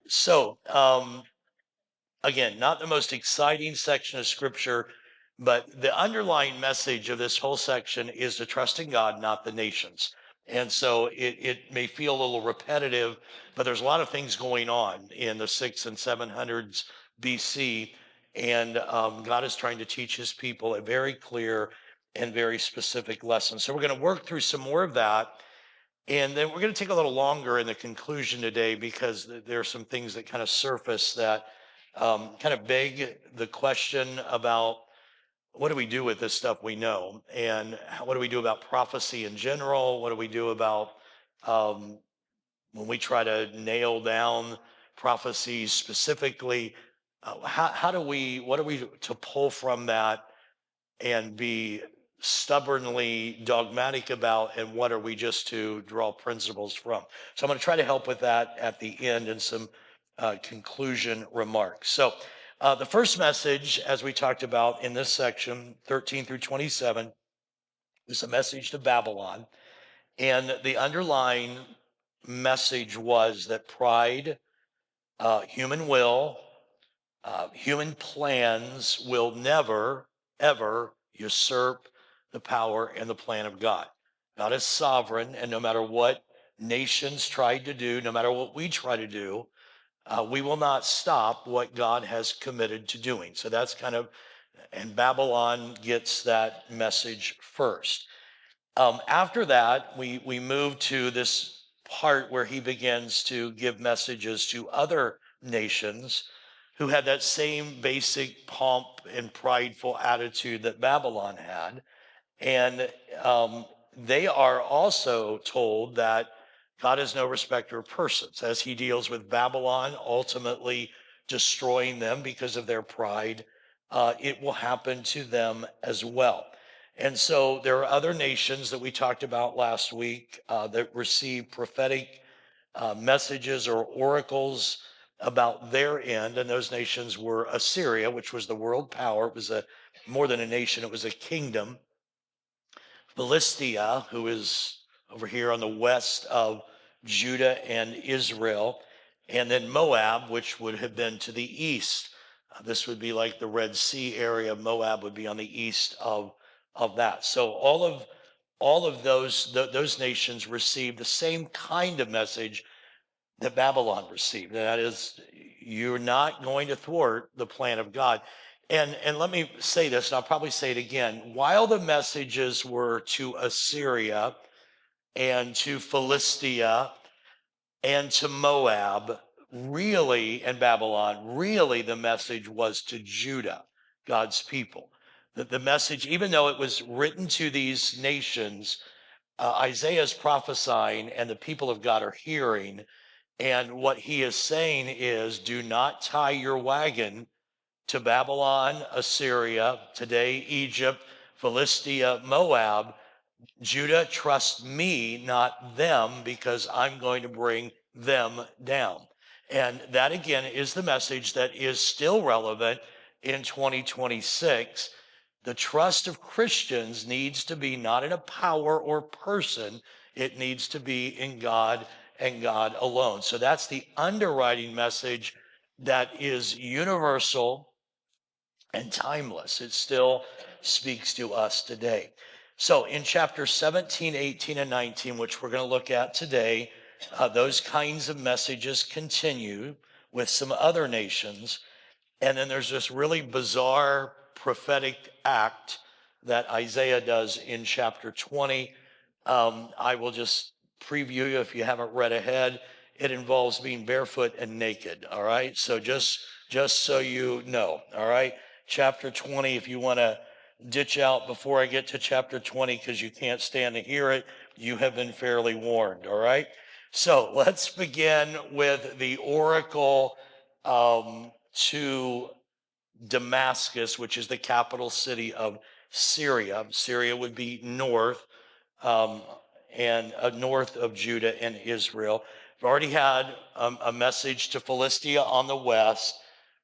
So, again, not the most exciting section of scripture, but the underlying message of this whole section is to trust in God, not the nations. And so it may feel a little repetitive, but there's a lot of things going on in the 600s and 700s BC. And God is trying to teach his people a very clear and very specific lesson. So we're going to work through some more of that. And then we're going to take a little longer in the conclusion today because there are some things that kind of surface that kind of beg the question about what do we do with this stuff we know? And what do we do about prophecy in general? What do we do about um, when we try to nail down prophecies specifically? How do we, what are we to pull from that and be stubbornly dogmatic about, and what are we just to draw principles from? So I'm going to try to help with that at the end and some conclusion remarks. So the first message, as we talked about in this section, 13 through 27, is a message to Babylon. And the underlying message was that pride, human will, human plans will never, ever usurp the power and the plan of God. God is sovereign, and no matter what nations tried to do, no matter what we try to do, we will not stop what God has committed to doing. So that's kind of, and Babylon gets that message first. After that, we move to this part where he begins to give messages to other nations who had that same basic pomp and prideful attitude that Babylon had. And they are also told that God is no respecter of persons as he deals with Babylon, ultimately destroying them because of their pride. It will happen to them as well. And so there are other nations that we talked about last week that receive prophetic messages or oracles about their end. And those nations were Assyria, which was the world power. It was more than a nation, it was a kingdom. Philistia, who is over here on the west of Judah and Israel, and then Moab, which would have been to the east. This would be like the Red Sea area. Moab would be on the east of that. So all of those nations received the same kind of message that Babylon received. And that is, you're not going to thwart the plan of God. And let me say this, and I'll probably say it again. While the messages were to Assyria and to Philistia and to Moab, really, and Babylon, really the message was to Judah, God's people. That the message, even though it was written to these nations, Isaiah is prophesying and the people of God are hearing. And what he is saying is, do not tie your wagon to Babylon, Assyria, today Egypt, Philistia, Moab. Judah, trust me, not them, because I'm going to bring them down. And that again is the message that is still relevant in 2026. The trust of Christians needs to be not in a power or person, it needs to be in God and God alone. So that's the underwriting message that is universal and timeless. It still speaks to us today. So in chapter 17, 18, and 19, which we're going to look at today, those kinds of messages continue with some other nations. And then there's this really bizarre prophetic act that Isaiah does in chapter 20. I will just preview you if you haven't read ahead. It involves being barefoot and naked. All right. So just so you know. All right. Chapter 20, if you want to ditch out before I get to chapter 20 because you can't stand to hear it, you have been fairly warned. All right. So let's begin with the oracle to Damascus, which is the capital city of Syria. Syria would be north um, and north of Judah and Israel. We've already had a message to Philistia on the west,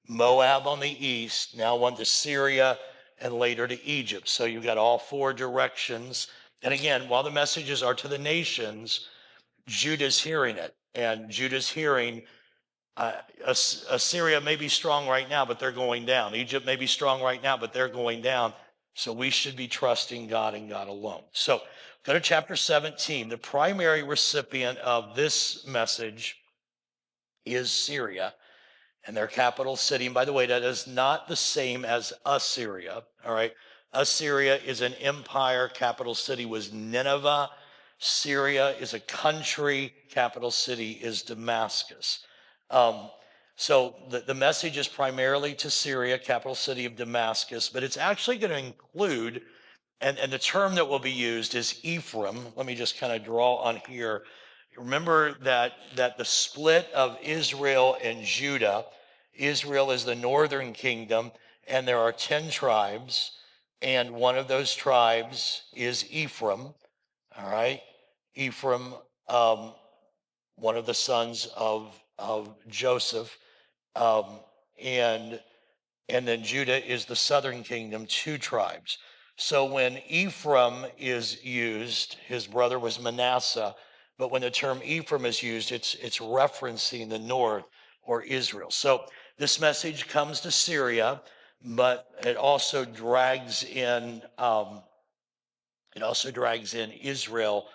Moab on the east, now one to Syria, and later to Egypt. So you've got all four directions. And again, while the messages are to the nations, Judah's hearing it. And Judah's hearing Uh, Assyria may be strong right now, but they're going down. Egypt may be strong right now, but they're going down. So we should be trusting God and God alone. So go to chapter 17. The primary recipient of this message is Syria and their capital city. And by the way, that is not the same as Assyria. All right. Assyria is an empire. Capital city was Nineveh. Syria is a country. Capital city is Damascus. Um, so the message is primarily to Syria, capital city of Damascus, but it's actually going to include, and the term that will be used is Ephraim. Let me just kind of draw on here. Remember that the split of Israel and Judah, Israel is the northern kingdom, and there are 10 tribes, and one of those tribes is Ephraim. All right, Ephraim, one of the sons of Joseph, um, and and then Judah is the southern kingdom, 2 tribes. So when Ephraim is used, his brother was Manasseh, but when the term Ephraim is used, it's referencing the north or Israel. So this message comes to Syria, but it also drags in Israel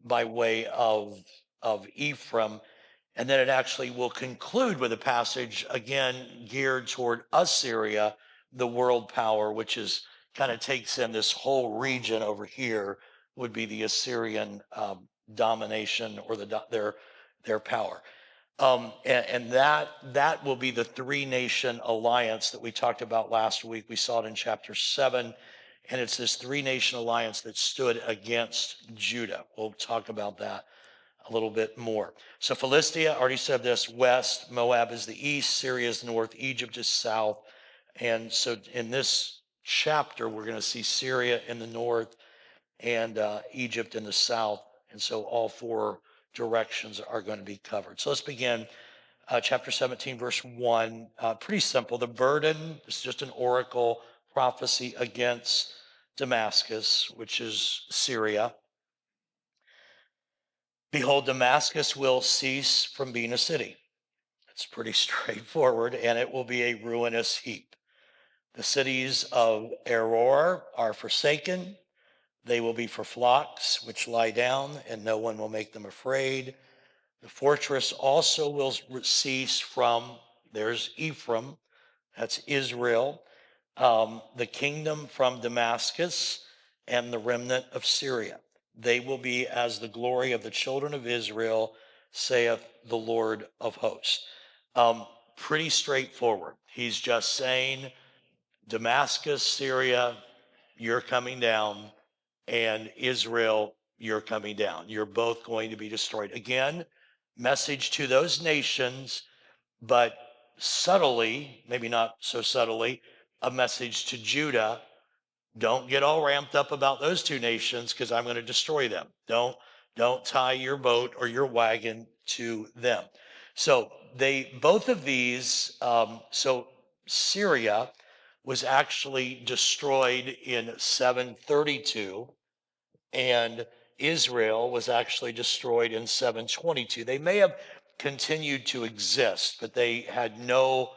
by way of Ephraim. And then it actually will conclude with a passage again geared toward Assyria, the world power, which is kind of takes in this whole region over here, would be the Assyrian domination or their power. And that will be the 3-nation alliance that we talked about last week. We saw it in chapter 7, and it's this 3-nation alliance that stood against Judah. We'll talk about that a little bit more. So Philistia, already said this, west, Moab is the east, Syria is north, Egypt is south. And so in this chapter, we're going to see Syria in the north and Egypt in the south. And so all 4 directions are going to be covered. So let's begin. Chapter 17, verse 1. Pretty simple. The burden is just an oracle prophecy against Damascus, which is Syria. Behold, Damascus will cease from being a city. It's pretty straightforward, and it will be a ruinous heap. The cities of Eror are forsaken. They will be for flocks which lie down, and no one will make them afraid. The fortress also will cease from, there's Ephraim, that's Israel, the kingdom from Damascus, and the remnant of Syria. They will be as the glory of the children of Israel, saith the Lord of hosts. Pretty straightforward. He's just saying, Damascus, Syria, you're coming down, and Israel, you're coming down. You're both going to be destroyed. Again, message to those nations, but subtly, maybe not so subtly, a message to Judah. Don't get all ramped up about those 2 nations because I'm going to destroy them. Don't tie your boat or your wagon to them. So both of these, so Syria was actually destroyed in 732, and Israel was actually destroyed in 722. They may have continued to exist, but they had no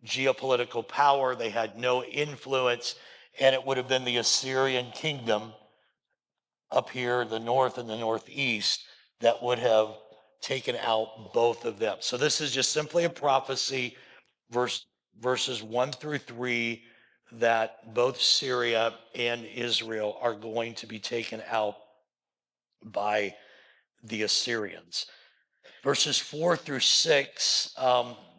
geopolitical power, they had no influence, and it would have been the Assyrian kingdom up here, the north and the northeast, that would have taken out both of them. So this is just simply a prophecy, verses 1 through 3, that both Syria and Israel are going to be taken out by the Assyrians. Verses 4 through 6,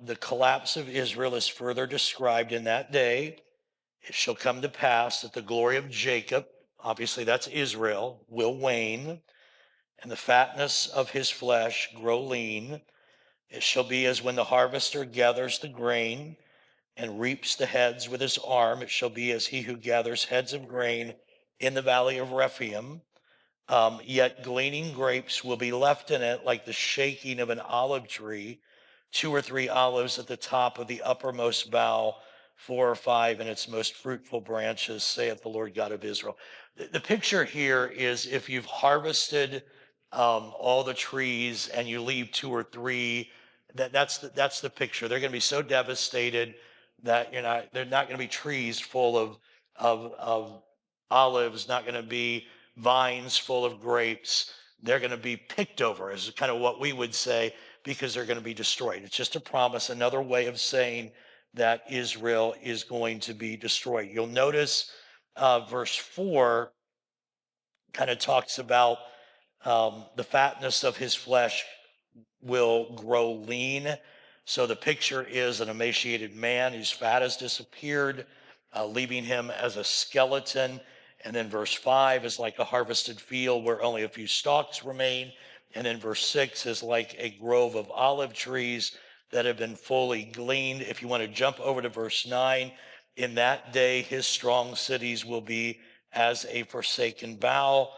the collapse of Israel is further described in that day. It shall come to pass that the glory of Jacob, obviously that's Israel, will wane, and the fatness of his flesh grow lean. It shall be as when the harvester gathers the grain and reaps the heads with his arm. It shall be as he who gathers heads of grain in the valley of Rephaim. Yet gleaning grapes will be left in it like the shaking of an olive tree, 2 or 3 olives at the top of the uppermost bough, 4 or 5 in its most fruitful branches, saith the Lord God of Israel. The picture here is if you've harvested all the trees and you leave 2 or 3 that's the picture. They're going to be so devastated that they're not going to be trees full of olives, not going to be vines full of grapes. They're going to be picked over, is kind of what we would say, because they're going to be destroyed. It's just a promise, another way of saying that Israel is going to be destroyed. You'll notice verse 4 kind of talks about the fatness of his flesh will grow lean. So the picture is an emaciated man whose fat has disappeared, leaving him as a skeleton. And then verse 5 is like a harvested field where only a few stalks remain. And then verse 6 is like a grove of olive trees that have been fully gleaned. If you want to jump over to verse 9, in that day his strong cities will be as a forsaken bough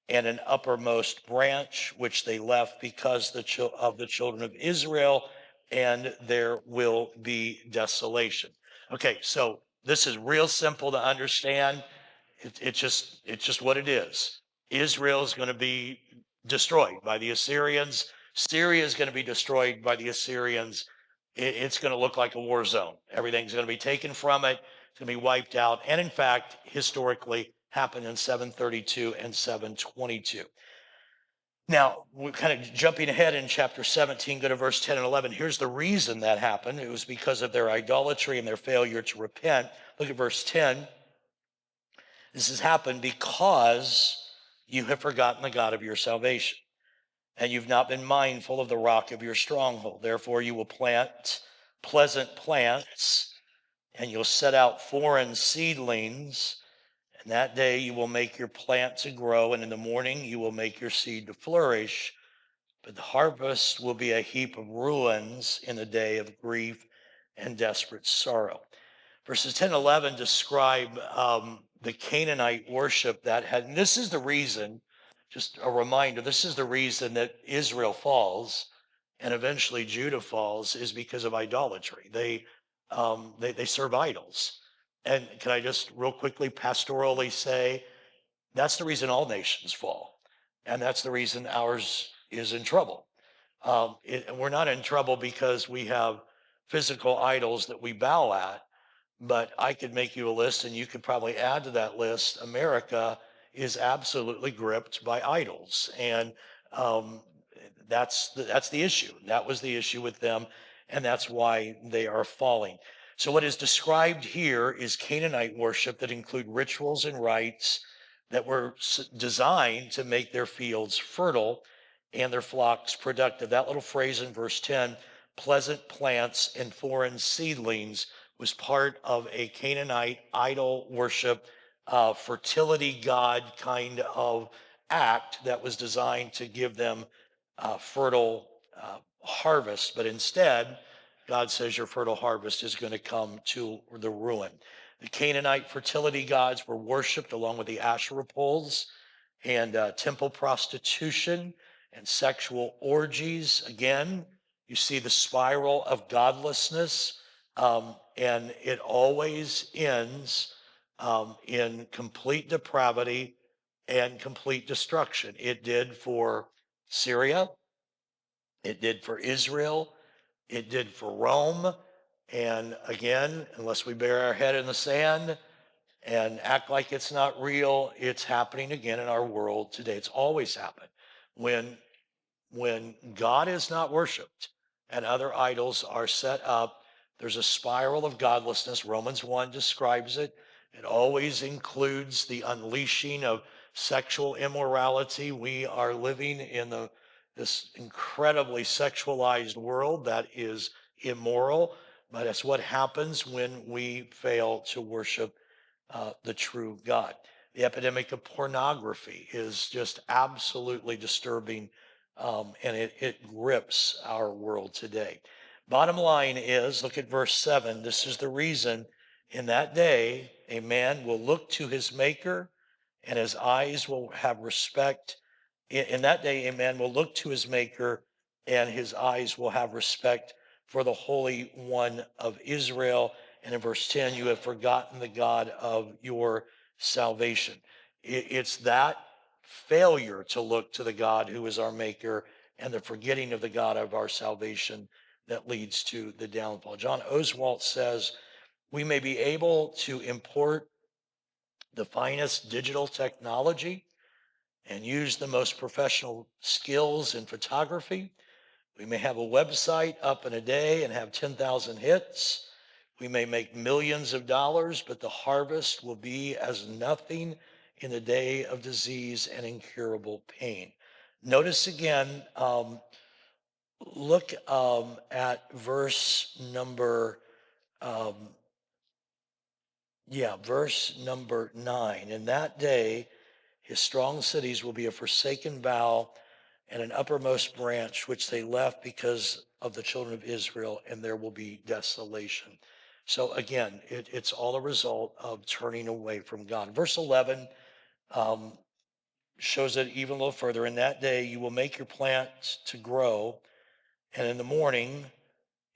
and an uppermost branch, which they left because of the children of Israel, and there will be desolation. Okay, so this is real simple to understand. It's just what it is. Israel is going to be destroyed by the Assyrians. Syria is going to be destroyed by the Assyrians. It's going to look like a war zone. Everything's going to be taken from it. It's going to be wiped out. And in fact, historically, happened in 732 and 722. Now, we're kind of jumping ahead in chapter 17, go to verse 10 and 11. Here's the reason that happened. It was because of their idolatry and their failure to repent. Look at verse 10. This has happened because you have forgotten the God of your salvation, and you've not been mindful of the rock of your stronghold. Therefore, you will plant pleasant plants, and you'll set out foreign seedlings. And that day you will make your plant to grow, and in the morning you will make your seed to flourish. But the harvest will be a heap of ruins in the day of grief and desperate sorrow. Verses 10 and 11 describe the Canaanite worship that had, and this is the reason, just a reminder, this is the reason that Israel falls and eventually Judah falls, is because of idolatry. They serve idols. And can I just real quickly pastorally say, that's the reason all nations fall. And that's the reason ours is in trouble. We're not in trouble because we have physical idols that we bow at, but I could make you a list and you could probably add to that list. America is absolutely gripped by idols. And um, that's the issue. That was the issue with them. And that's why they are falling. So what is described here is Canaanite worship that include rituals and rites that were designed to make their fields fertile and their flocks productive. That little phrase in verse 10, pleasant plants and foreign seedlings, was part of a Canaanite idol worship, fertility god kind of act that was designed to give them fertile harvest. But instead, God says your fertile harvest is going to come to the ruin. The Canaanite fertility gods were worshipped along with the Asherah poles and temple prostitution and sexual orgies. Again, you see the spiral of godlessness, and it always ends in complete depravity and complete destruction. It did for Syria, it did for Israel, it did for Rome. And again, unless we bury our head in the sand and act like it's not real, it's happening again in our world today. It's always happened. When God is not worshiped and other idols are set up, there's a spiral of godlessness. Romans 1 describes it. It always includes the unleashing of sexual immorality. We are living in this incredibly sexualized world that is immoral, but that's what happens when we fail to worship the true God. The epidemic of pornography is just absolutely disturbing, and it grips our world today. Bottom line is, look at verse 7. This is the reason. In that day, a man will look to his maker, and his eyes will have respect. In that day, a man will look to his maker, and his eyes will have respect for the Holy One of Israel. And in verse 10, you have forgotten the God of your salvation. It's that failure to look to the God who is our maker and the forgetting of the God of our salvation that leads to the downfall. John Oswalt says, we may be able to import the finest digital technology and use the most professional skills in photography. We may have a website up in a day and have 10,000 hits. We may make millions of dollars, but the harvest will be as nothing in the day of disease and incurable pain. Notice again, look at verse number, um, verse number 9. In that day, his strong cities will be a forsaken bough and an uppermost branch, which they left because of the children of Israel, and there will be desolation. So again, it's all a result of turning away from God. Verse 11 um, shows it even a little further. In that day, you will make your plants to grow, and in the morning,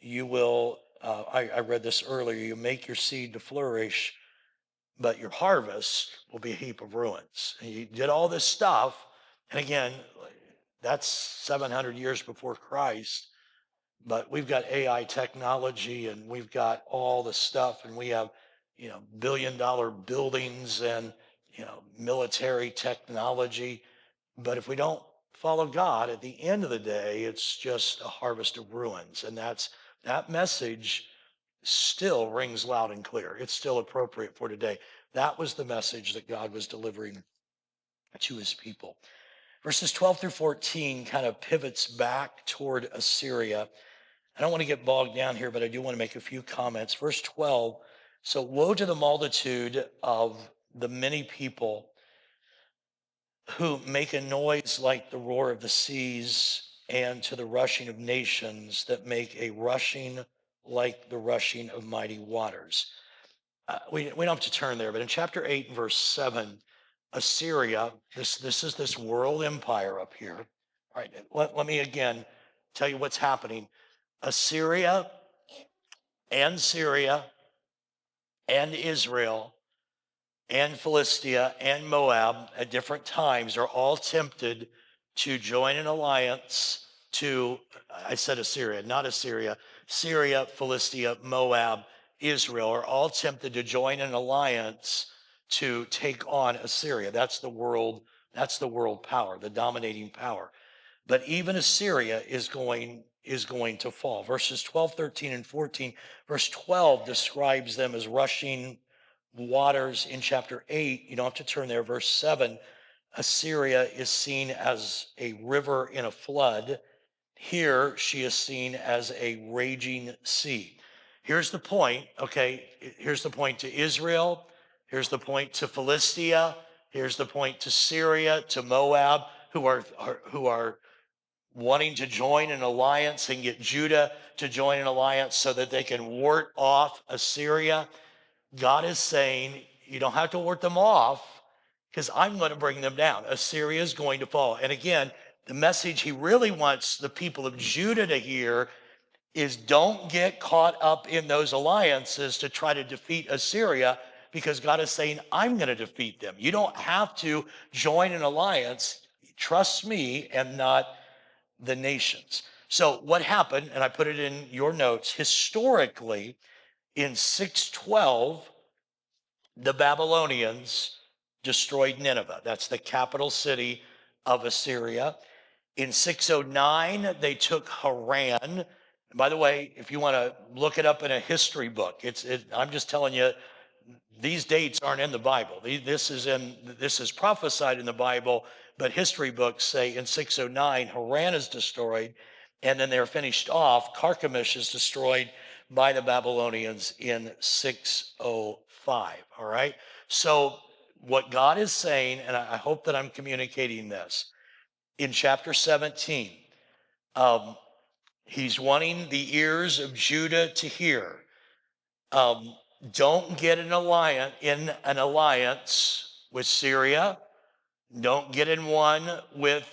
you will, I read this earlier, you make your seed to flourish, but your harvest will be a heap of ruins. And you did all this stuff, and again, that's 700 years before Christ, but we've got AI technology and we've got all the stuff, and we have, billion-dollar buildings and, military technology. But if we don't follow God, at the end of the day, it's just a harvest of ruins. And that message still rings loud and clear. It's still appropriate for today. That was the message that God was delivering to his people. Verses 12 through 14 kind of pivots back toward Assyria. I don't want to get bogged down here, but I do want to make a few comments. Verse 12, so woe to the multitude of the many people who make a noise like the roar of the seas, and to the rushing of nations that make a rushing like the rushing of mighty waters. We don't have to turn there, but in chapter 8 and verse 7, Assyria, this is this world empire up here. All right, let me again tell you what's happening. Assyria and Syria and Israel and Philistia and Moab at different times are all tempted to join an alliance to, I said Assyria, not Assyria, Syria, Philistia, Moab, Israel are all tempted to join an alliance to take on Assyria. That's the world power, the dominating power. But even Assyria is going to fall. Verses 12, 13, and 14. Verse 12 describes them as rushing waters. In chapter 8, you don't have to turn there. Verse 7, Assyria is seen as a river in a flood. Here she is seen as a raging sea. Here's the point, okay? Here's the point to Israel. Here's the point to Philistia. Here's the point to Syria, to Moab, who are wanting to join an alliance and get Judah to join an alliance so that they can ward off Assyria. God is saying, you don't have to ward them off because I'm going to bring them down. Assyria is going to fall. And again, the message he really wants the people of Judah to hear is don't get caught up in those alliances to try to defeat Assyria, because God is saying, I'm going to defeat them. You don't have to join an alliance. Trust me and not the nations. So what happened, and I put it in your notes, historically, in 612, the Babylonians destroyed Nineveh. That's the capital city of Assyria. In 609, they took Haran. By the way, if you want to look it up in a history book, I'm just telling you, these dates aren't in the Bible. This is prophesied in the Bible, but history books say in 609, Haran is destroyed, and then they're finished off. Carchemish is destroyed by the Babylonians in 605, all right? So what God is saying, and I hope that I'm communicating this, in chapter 17, he's wanting the ears of Judah to hear. Don't get in an alliance with Syria. Don't get in one with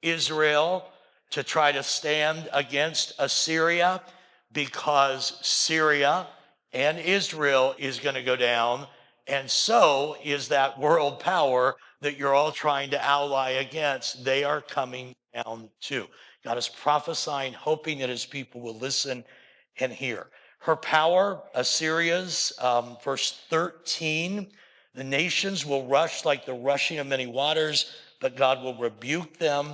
Israel to try to stand against Assyria, because Syria and Israel is going to go down, and so is that world power that you're all trying to ally against. They are coming down too. God is prophesying, hoping that his people will listen and hear. Her power, Assyria's, verse 13, the nations will rush like the rushing of many waters, but God will rebuke them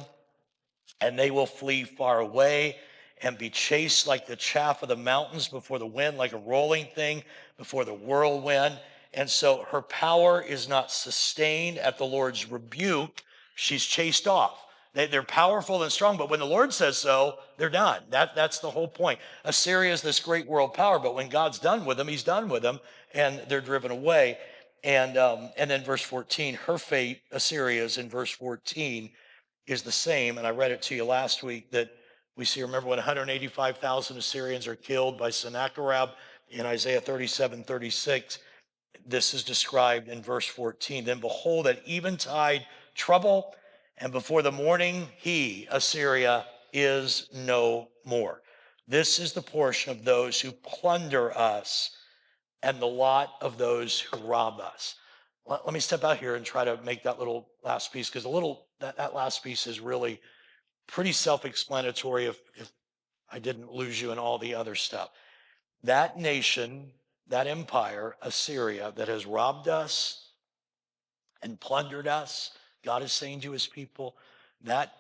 and they will flee far away and be chased like the chaff of the mountains before the wind, like a rolling thing before the whirlwind. And so her power is not sustained at the Lord's rebuke. She's chased off. They're powerful and strong, but when the Lord says so, they're done. That's the whole point. Assyria is this great world power, but when God's done with them, he's done with them, and they're driven away. And then verse 14, her fate, Assyria's in verse 14, is the same. And I read it to you last week that we see, remember when 185,000 Assyrians are killed by Sennacherib in Isaiah 37:36. This is described in verse 14. Then behold, at eventide trouble, and before the morning, he, Assyria, is no more. This is the portion of those who plunder us and the lot of those who rob us. Let me step out here and try to make that little last piece, because that last piece is really pretty self-explanatory if I didn't lose you in all the other stuff. That nation, that empire, Assyria, that has robbed us and plundered us, God is saying to his people, that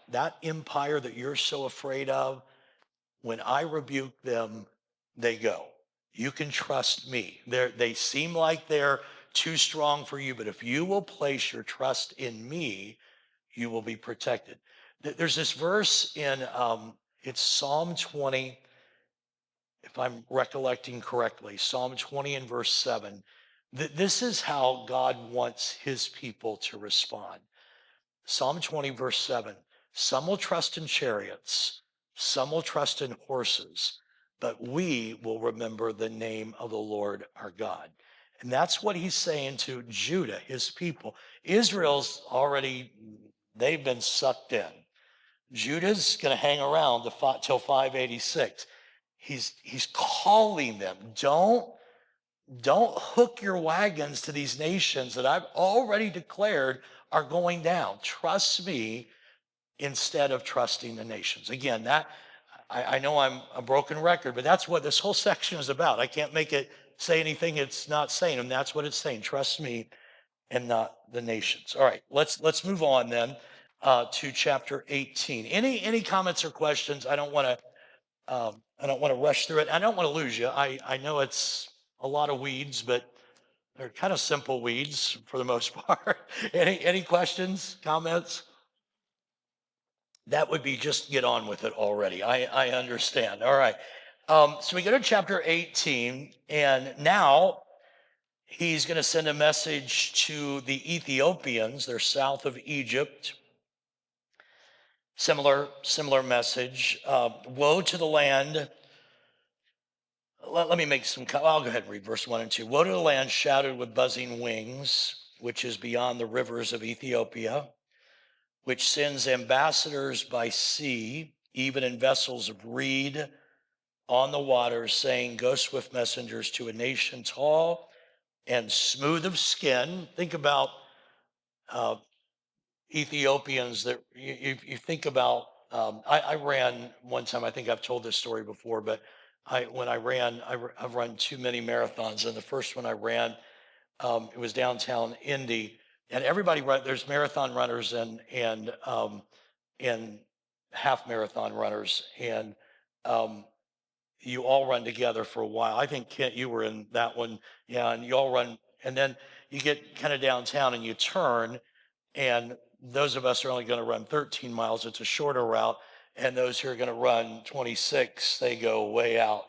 empire that you're so afraid of, when I rebuke them, they go. You can trust me. They seem like they're too strong for you, but if you will place your trust in me, you will be protected. There's this verse in it's Psalm 20, if I'm recollecting correctly, Psalm 20 and verse 7. This is how God wants his people to respond. Psalm 20, verse 7. Some will trust in chariots, some will trust in horses, but we will remember the name of the Lord our God. And that's what he's saying to Judah, his people. Israel's already, they've been sucked in. Judah's going to hang around till 586. He's calling them, don't hook your wagons to these nations that I've already declared are going down. Trust me instead of trusting the nations. Again, I know I'm a broken record, but that's what this whole section is about. I can't make it say anything it's not saying, and that's what it's saying. Trust me and not the nations. All right, let's move on then to chapter 18. Any comments or questions? I don't want to rush through it. I don't want to lose you. I know it's a lot of weeds, but they're kind of simple weeds for the most part. Any questions, comments? That would be just get on with it already. I understand. All right. So we go to chapter 18, and now he's going to send a message to the Ethiopians. They're south of Egypt. Similar message. Woe to the land. Let me make I'll go ahead and read verse 1 and 2. Woe to the land shadowed with buzzing wings, which is beyond the rivers of Ethiopia, which sends ambassadors by sea, even in vessels of reed on the waters, saying, go swift messengers to a nation tall and smooth of skin. Think about uh, Ethiopians that you think about. I ran one time. I think I've told this story before, but when I ran, I've run too many marathons. And the first one I ran, it was downtown Indy, and everybody there's marathon runners and half marathon runners, and um, you all run together for a while. I think Kent, you were in that one, yeah, and you all run, and then you get kind of downtown and you turn, and those of us are only going to run 13 miles. It's a shorter route. And those who are going to run 26, they go way out,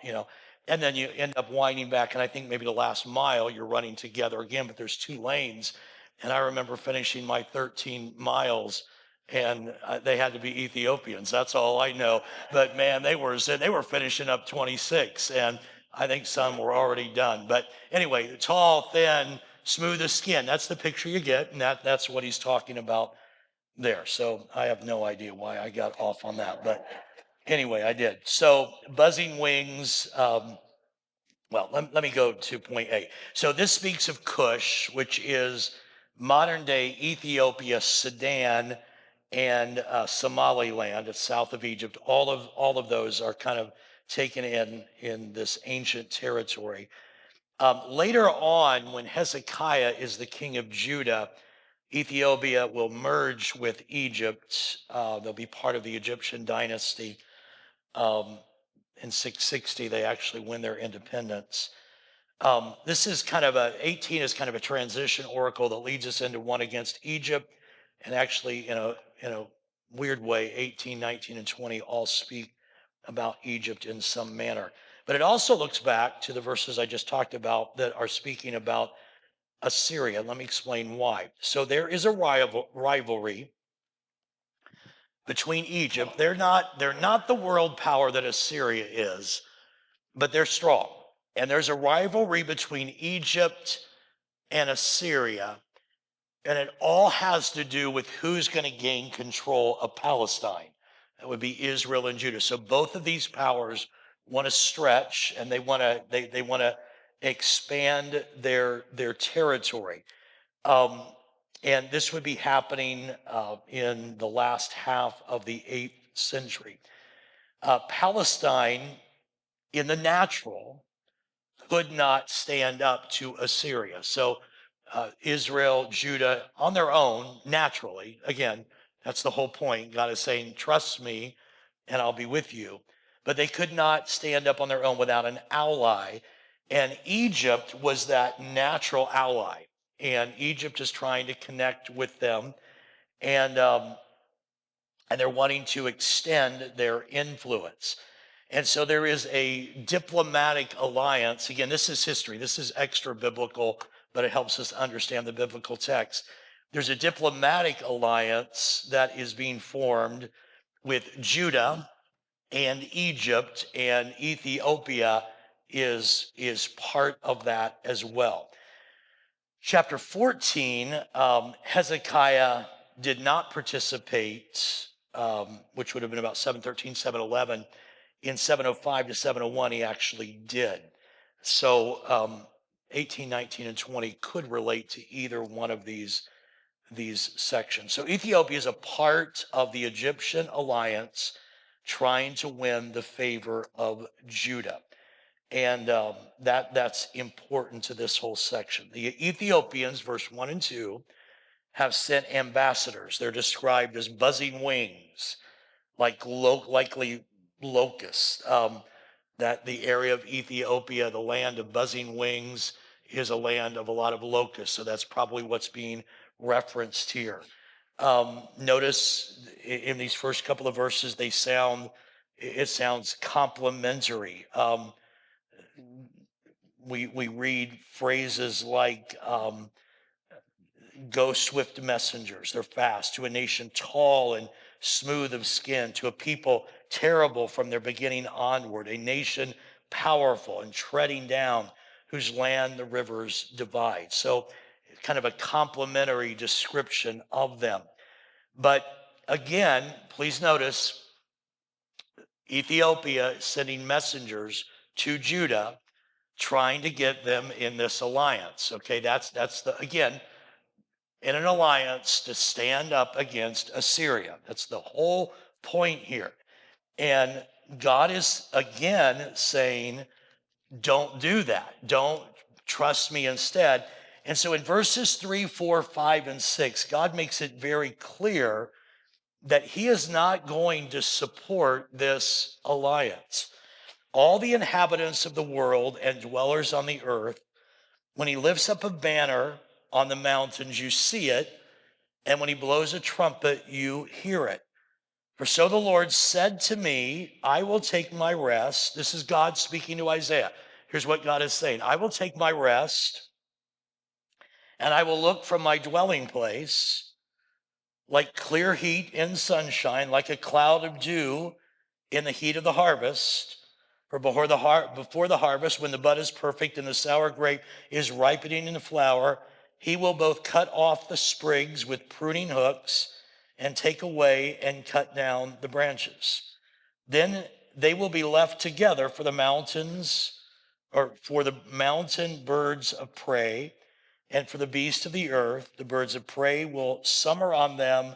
And then you end up winding back. And I think maybe the last mile you're running together again, but there's two lanes. And I remember finishing my 13 miles, and they had to be Ethiopians. That's all I know. But man, they were finishing up 26, and I think some were already done. But anyway, tall, thin, smooth as skin. That's the picture you get, and that's what he's talking about there. So I have no idea why I got off on that, but anyway, I did. So buzzing wings. Let me go to point A. So this speaks of Cush, which is modern day Ethiopia, Sudan, and Somaliland. It's south of Egypt. All of those are kind of taken in this ancient territory. Later on, when Hezekiah is the king of Judah, Ethiopia will merge with Egypt. They'll be part of the Egyptian dynasty. Um, in 660, they actually win their independence. This is kind of 18 is kind of a transition oracle that leads us into one against Egypt. And actually, in a weird way, 18, 19, and 20 all speak about Egypt in some manner. But it also looks back to the verses I just talked about that are speaking about Assyria. Let me explain why. So there is a rivalry between Egypt. They're not the world power that Assyria is, but they're strong. And there's a rivalry between Egypt and Assyria, and it all has to do with who's going to gain control of Palestine. That would be Israel and Judah. So both of these powers want to stretch, and they want to expand their territory. Um, and this would be happening in the last half of the 8th century. Palestine, in the natural, could not stand up to Assyria. So Israel, Judah, on their own, naturally, again, that's the whole point. God is saying, trust me and I'll be with you. But they could not stand up on their own without an ally. And Egypt was that natural ally. And Egypt is trying to connect with them. And, um, and they're wanting to extend their influence. And so there is a diplomatic alliance. Again, this is history. This is extra biblical, but it helps us understand the biblical text. There's a diplomatic alliance that is being formed with Judah and Egypt, and Ethiopia is part of that as well. Chapter 14, Hezekiah did not participate, which would have been about 713, 711. In 705 to 701, he actually did. So 18, 19, and 20 could relate to either one of these sections. So Ethiopia is a part of the Egyptian alliance trying to win the favor of Judah. And that's important to this whole section. The Ethiopians, verse 1 and 2, have sent ambassadors. They're described as buzzing wings, like likely locusts. That the area of Ethiopia, the land of buzzing wings, is a land of a lot of locusts. So that's probably what's being referenced here. Notice in these first couple of verses, it sounds complimentary. We read phrases like, go swift messengers, they're fast, to a nation tall and smooth of skin, to a people terrible from their beginning onward, a nation powerful and treading down, whose land the rivers divide. So kind of a complimentary description of them. But again, please notice Ethiopia sending messengers to Judah, trying to get them in this alliance. Okay, that's again, in an alliance to stand up against Assyria. That's the whole point here. And God is again saying, don't do that. Don't, trust me instead. And so in verses 3, 4, 5, and 6, God makes it very clear that he is not going to support this alliance. All the inhabitants of the world and dwellers on the earth, when he lifts up a banner on the mountains, you see it, and when he blows a trumpet, you hear it. For so the Lord said to me, I will take my rest. This is God speaking to Isaiah. Here's what God is saying. I will take my rest, and I will look from my dwelling place like clear heat in sunshine, like a cloud of dew in the heat of the harvest. For before the harvest, when the bud is perfect and the sour grape is ripening in the flower, he will both cut off the sprigs with pruning hooks and take away and cut down the branches. Then they will be left together for the mountains, or for the mountain birds of prey, and for the beasts of the earth. The birds of prey will summer on them,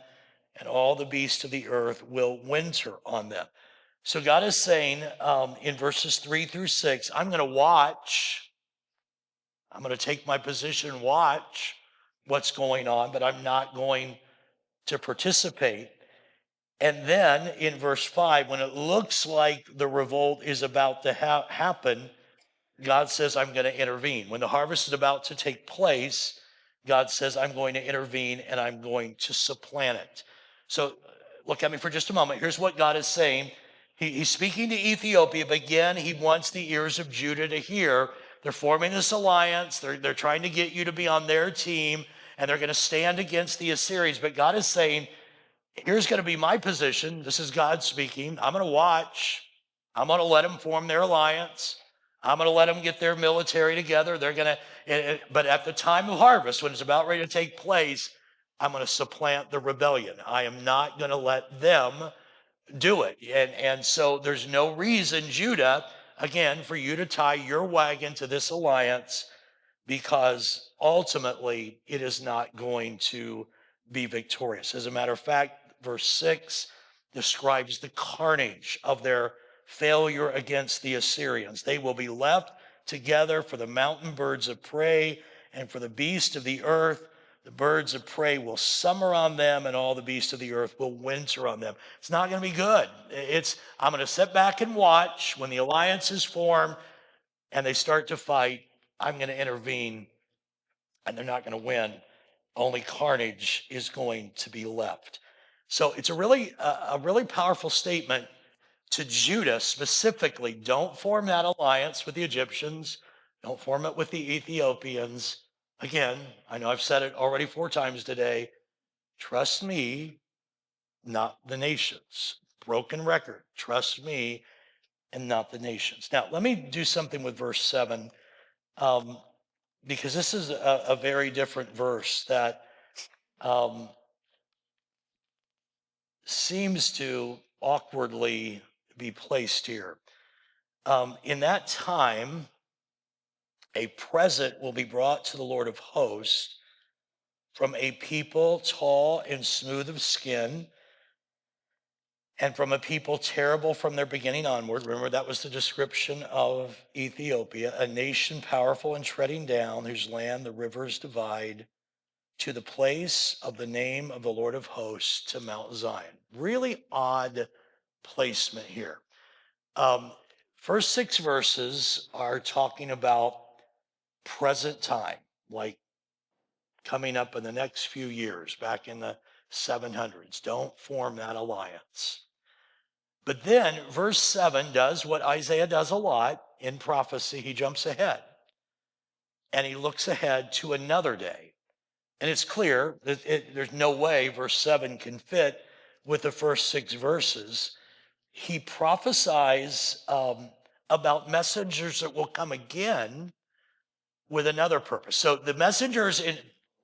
and all the beasts of the earth will winter on them. So God is saying in verses 3 through 6, I'm going to watch. I'm going to take my position and watch what's going on, but I'm not going to participate. And then in verse 5, when it looks like the revolt is about to happen, God says, I'm going to intervene. When the harvest is about to take place, God says, I'm going to intervene and I'm going to supplant it. So look at me for just a moment. Here's what God is saying. He's speaking to Ethiopia, but again, he wants the ears of Judah to hear. They're forming this alliance. They're trying to get you to be on their team, and they're going to stand against the Assyrians. But God is saying, here's going to be my position. This is God speaking. I'm going to watch. I'm going to let them form their alliance. I'm going to let them get their military together. They're going to, but at the time of harvest, when it's about ready to take place, I'm going to supplant the rebellion. I am not going to let them do it. And so there's no reason, Judah, again, for you to tie your wagon to this alliance, because ultimately it is not going to be victorious. As a matter of fact, verse 6 describes the carnage of their failure against the Assyrians. They will be left together for the mountain birds of prey and for the beasts of the earth. The birds of prey will summer on them, and all the beasts of the earth will winter on them. It's not going to be good. I'm going to sit back and watch when the alliance is formed and they start to fight. I'm going to intervene, and they're not going to win. Only carnage is going to be left. So it's a really powerful statement to Judah specifically. Don't form that alliance with the Egyptians. Don't form it with the Ethiopians. Again, I know I've said it already 4 times today. Trust me, not the nations. Broken record. Trust me and not the nations. Now, let me do something with verse 7. Because this is a very different verse that seems to awkwardly be placed here. In that time, a present will be brought to the Lord of hosts from a people tall and smooth of skin, and from a people terrible from their beginning onward. Remember, that was the description of Ethiopia, a nation powerful and treading down, whose land the rivers divide, to the place of the name of the Lord of hosts, to Mount Zion. Really odd placement here. First 6 verses are talking about present time, like coming up in the next few years, back in the 700s. Don't form that alliance. But then verse 7 does what Isaiah does a lot in prophecy. He jumps ahead, and he looks ahead to another day. And it's clear that there's no way verse 7 can fit with the first 6 verses. He prophesies about messengers that will come again with another purpose. So the messengers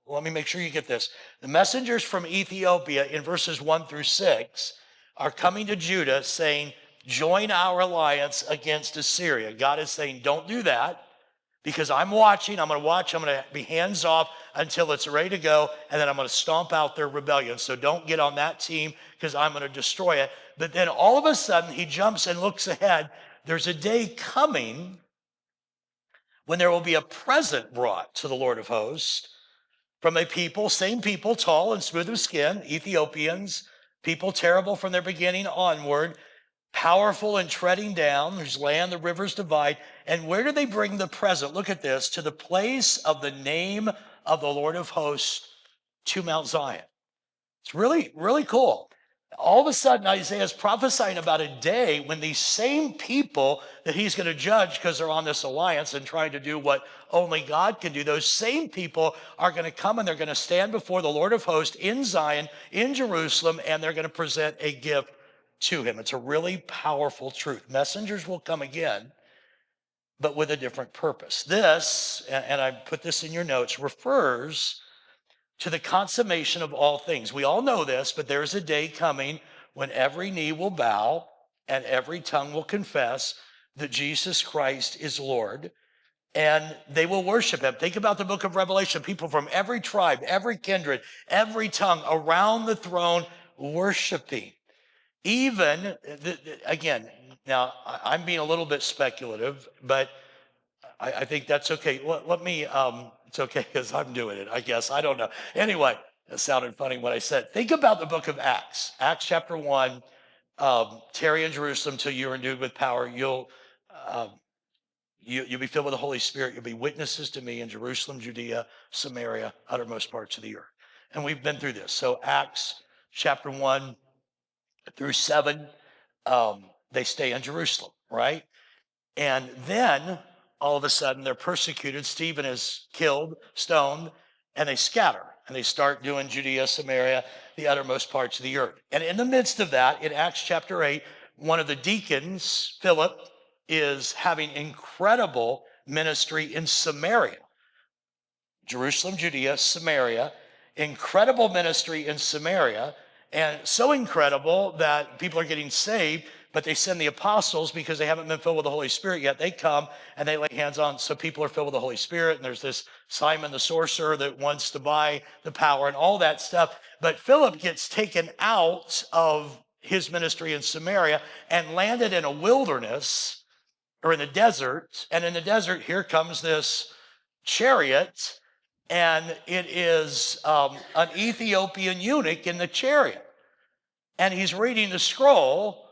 let me make sure you get this. The messengers from Ethiopia in verses 1 through 6 are coming to Judah saying, join our alliance against Assyria. God is saying, don't do that, because I'm watching. I'm going to watch. I'm going to be hands off until it's ready to go, and then I'm going to stomp out their rebellion. So don't get on that team, because I'm going to destroy it. But then all of a sudden, he jumps and looks ahead. There's a day coming when there will be a present brought to the Lord of hosts from a people, same people, tall and smooth of skin, Ethiopians, people terrible from their beginning onward, powerful and treading down, whose land the rivers divide. And where do they bring the present? Look at this, to the place of the name of the Lord of hosts, to Mount Zion. It's really, really cool. All of a sudden, Isaiah is prophesying about a day when these same people that he's going to judge because they're on this alliance and trying to do what only God can do, those same people are going to come and they're going to stand before the Lord of hosts in Zion, in Jerusalem, and they're going to present a gift to him. It's a really powerful truth. Messengers will come again, but with a different purpose. This, and I put this in your notes, refers to the consummation of all things. We all know this, but there's a day coming when every knee will bow and every tongue will confess that Jesus Christ is Lord, and they will worship him. Think about the book of Revelation. People from every tribe, every kindred, every tongue around the throne worshiping. Even, again, now I'm being a little bit speculative, but I think that's okay. Let me, it's okay because I'm doing it, I guess. I don't know. Anyway, it sounded funny what I said. Think about the book of Acts, Acts chapter 1. Tarry in Jerusalem till you are endued with power. Um, you'll be filled with the Holy Spirit. You'll be witnesses to me in Jerusalem, Judea, Samaria, uttermost parts of the earth. And we've been through this. So Acts chapter 1 through 7, they stay in Jerusalem, right? And then all of a sudden they're persecuted. Stephen is killed, stoned, and they scatter and they start doing Judea, Samaria, the uttermost parts of the earth. And in the midst of that, in Acts chapter 8, one of the deacons, Philip, is having incredible ministry in Samaria. Jerusalem, Judea, Samaria, incredible ministry in Samaria, and so incredible that people are getting saved, but they send the apostles because they haven't been filled with the Holy Spirit yet. They come and they lay hands on, so people are filled with the Holy Spirit, and there's this Simon the sorcerer that wants to buy the power and all that stuff. But Philip gets taken out of his ministry in Samaria and landed in a wilderness or in the desert. And in the desert, here comes this chariot, and it is an Ethiopian eunuch in the chariot. And he's reading the scroll,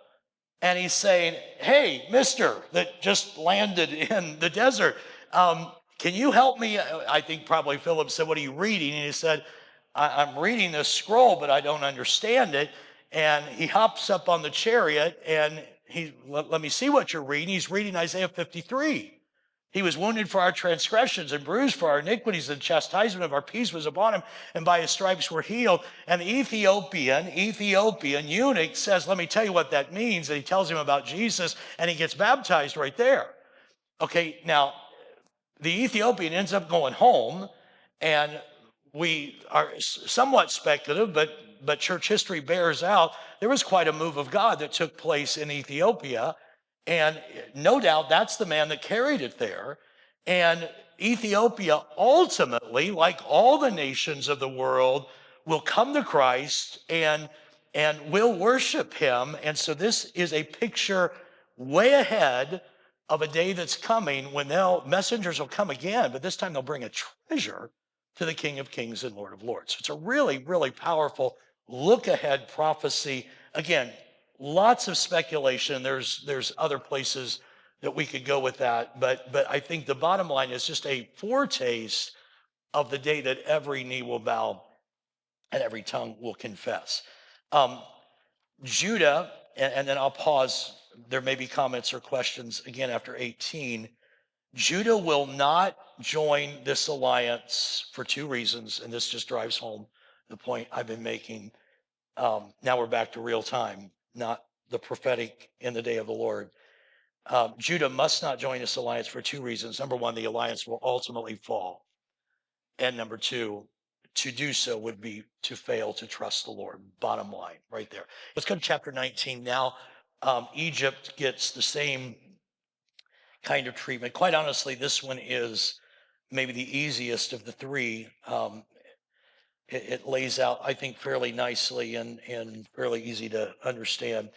and he's saying, hey, mister that just landed in the desert, can you help me? I think probably Philip said, what are you reading? And he said, I'm reading this scroll, but I don't understand it. And he hops up on the chariot, and let me see what you're reading. He's reading Isaiah 53. He was wounded for our transgressions and bruised for our iniquities. The chastisement of our peace was upon him, and by his stripes we're healed. And the Ethiopian eunuch says, let me tell you what that means. And he tells him about Jesus, and he gets baptized right there. Okay, now, the Ethiopian ends up going home, and we are somewhat speculative, but church history bears out there was quite a move of God that took place in Ethiopia. And no doubt that's the man that carried it there. And Ethiopia ultimately, like all the nations of the world, will come to Christ and will worship him. And so this is a picture way ahead of a day that's coming when messengers will come again, but this time they'll bring a treasure to the King of Kings and Lord of Lords. So it's a really, really powerful look ahead prophecy. Again, lots of speculation. There's other places that we could go with that, but I think the bottom line is just a foretaste of the day that every knee will bow and every tongue will confess. Judah, and then I'll pause. There may be comments or questions again after 18. Judah will not join this alliance for two reasons, and this just drives home the point I've been making. Now we're back to real time, not the prophetic in the day of the Lord. Judah must not join this alliance for two reasons. Number one, the alliance will ultimately fall. And number two, to do so would be to fail to trust the Lord. Bottom line, right there. Let's go to chapter 19 now. Egypt gets the same kind of treatment. Quite honestly, this one is maybe the easiest of the three. It lays out, I think, fairly nicely and fairly easy to understand.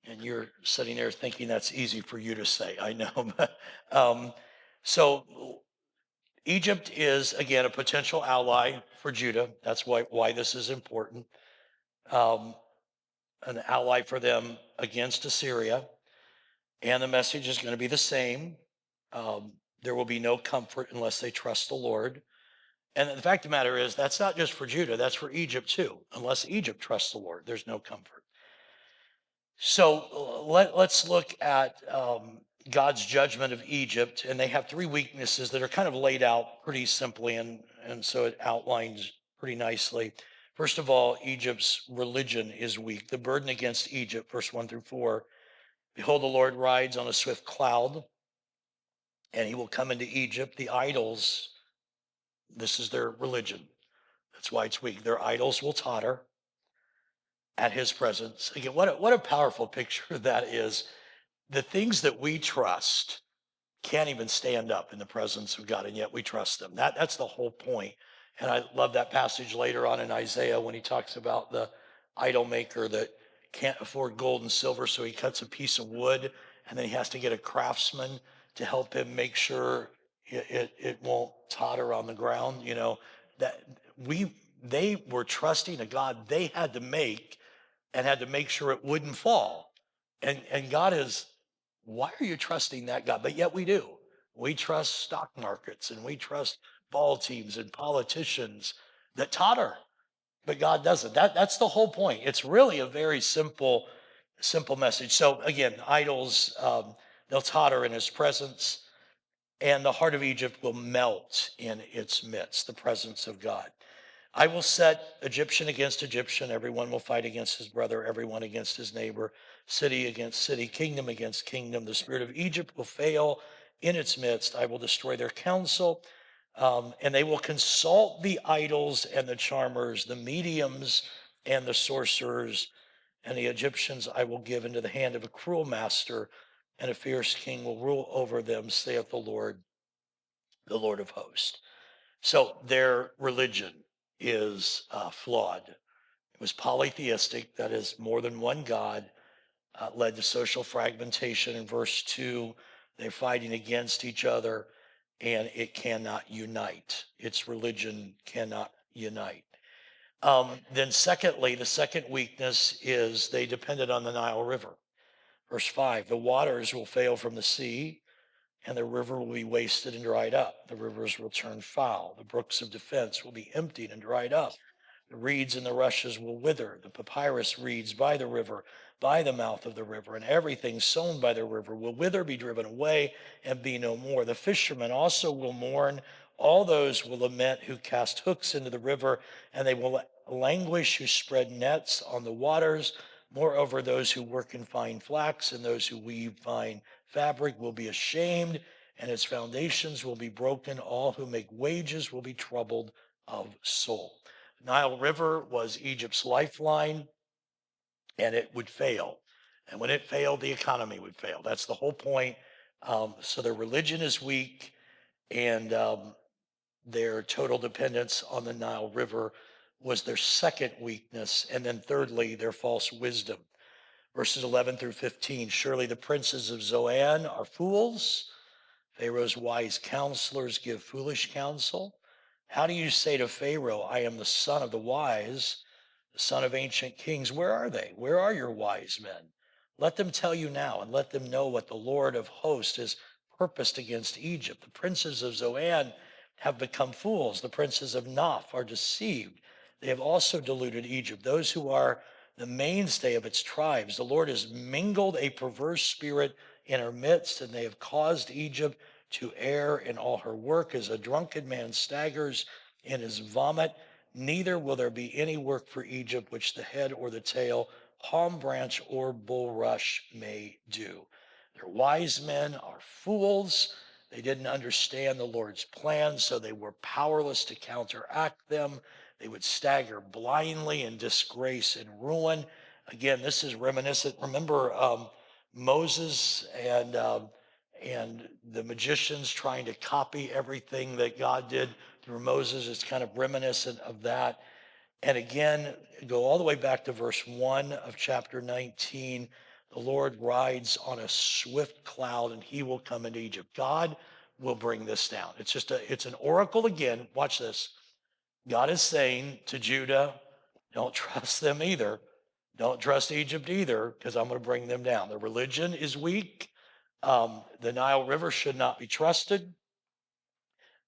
And you're sitting there thinking that's easy for you to say, I know. But, so Egypt is, again, a potential ally for Judah. That's why this is important. An ally for them against Assyria. And the message is going to be the same. There will be no comfort unless they trust the Lord. And the fact of the matter is, that's not just for Judah, that's for Egypt too. Unless Egypt trusts the Lord, there's no comfort. So let's look at God's judgment of Egypt. And they have three weaknesses that are kind of laid out pretty simply, and so it outlines pretty nicely. First of all, Egypt's religion is weak. The burden against Egypt, verse 1 through 4. Behold, the Lord rides on a swift cloud, and he will come into Egypt. The idols, this is their religion. That's why it's weak. Their idols will totter at his presence. Again, what a powerful picture that is. The things that we trust can't even stand up in the presence of God, and yet we trust them. That's the whole point. And I love that passage later on in Isaiah when he talks about the idol maker that can't afford gold and silver, so he cuts a piece of wood and then he has to get a craftsman to help him make sure it won't totter on the ground. You know, that we they were trusting a God they had to make and had to make sure it wouldn't fall. And God is, why are you trusting that God? But yet we do. We trust stock markets and we trust ball teams and politicians that totter, but God doesn't. That's the whole point. It's really a very simple message. So again, idols, they'll totter in his presence, and the heart of Egypt will melt in its midst, the presence of God. I will set Egyptian against Egyptian. Everyone will fight against his brother, everyone against his neighbor, city against city, kingdom against kingdom. The spirit of Egypt will fail in its midst. I will destroy their counsel, and they will consult the idols and the charmers, the mediums and the sorcerers, and the Egyptians I will give into the hand of a cruel master, and a fierce king will rule over them, saith the Lord of hosts. So their religion is flawed. It was polytheistic, that is, more than one God, led to social fragmentation. In verse 2, they're fighting against each other, and it cannot unite. Its religion cannot unite. Then, secondly, the second weakness is they depended on the Nile River. Verse 5, the waters will fail from the sea, and the river will be wasted and dried up. The rivers will turn foul. The brooks of defense will be emptied and dried up. The reeds and the rushes will wither. The papyrus reeds by the river, by the mouth of the river, and everything sown by the river will wither, be driven away, and be no more. The fishermen also will mourn. All those will lament who cast hooks into the river, and they will languish who spread nets on the waters. Moreover, those who work in fine flax and those who weave fine fabric will be ashamed, and its foundations will be broken. All who make wages will be troubled of soul. Nile River was Egypt's lifeline, and it would fail. And when it failed, the economy would fail. That's the whole point. So their religion is weak, and their total dependence on the Nile River was their second weakness. And then, thirdly, their false wisdom. Verses 11 through 15. Surely the princes of Zoan are fools. Pharaoh's wise counselors give foolish counsel. How do you say to Pharaoh, I am the son of the wise, the son of ancient kings? Where are they? Where are your wise men? Let them tell you now, and let them know what the Lord of hosts has purposed against Egypt. The princes of Zoan have become fools. The princes of Noph are deceived. They have also deluded Egypt, those who are the mainstay of its tribes. The Lord has mingled a perverse spirit in our midst, and they have caused Egypt to err in all her work. As a drunken man staggers in his vomit, neither will there be any work for Egypt which the head or the tail, palm branch or bulrush may do. Their wise men are fools. They didn't understand the Lord's plan, so they were powerless to counteract them. They would stagger blindly in disgrace and ruin. Again, this is reminiscent. Remember Moses and the magicians trying to copy everything that God did through Moses. It's kind of reminiscent of that. And again, go all the way back to verse 1 of chapter 19. The Lord rides on a swift cloud and he will come into Egypt. God will bring this down. It's an oracle again. Watch this. God is saying to Judah, don't trust them either. Don't trust Egypt either, because I'm going to bring them down. The religion is weak. The Nile River should not be trusted.